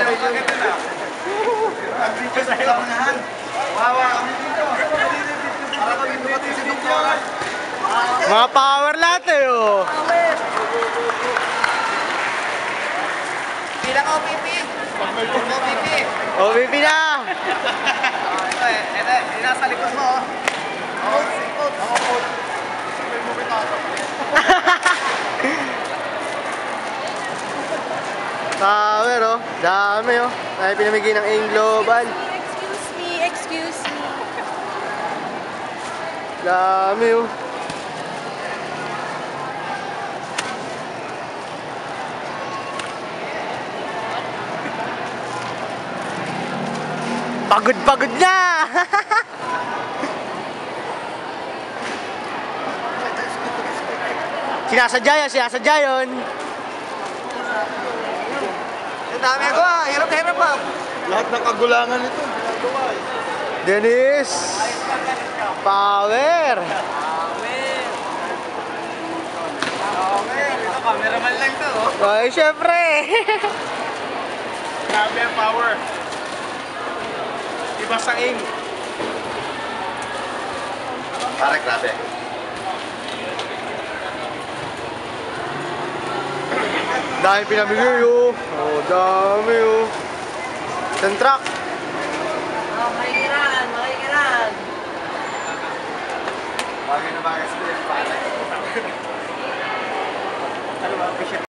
Ang video sa ilaunahan. Wawa kami dito. Para kami dumating si Doktora. Mga power lahat eh, oh. Bilang OPP. OPP. OPP na! Ito eh. Ito eh. Nasa likod mo, oh. Power, oh. Dami, oh. Ay, pinamigay ng AIM Global. Excuse me. Dami, oh. Pagod na! Sinasadya yun. Ang dami ako ah. Hirap na hirap ah. Lahat ng kagulangan ito. Dennis! Power! Ito, cameraman lang to, oh. Ay, syempre! Grabe ang power. Iba sa aim. Pare, grabe. Dahil pinamigay, oh. Oh, dami, oh. Isang truck. Makikiran. Bagay na bagay sa pare. Ano ba, official?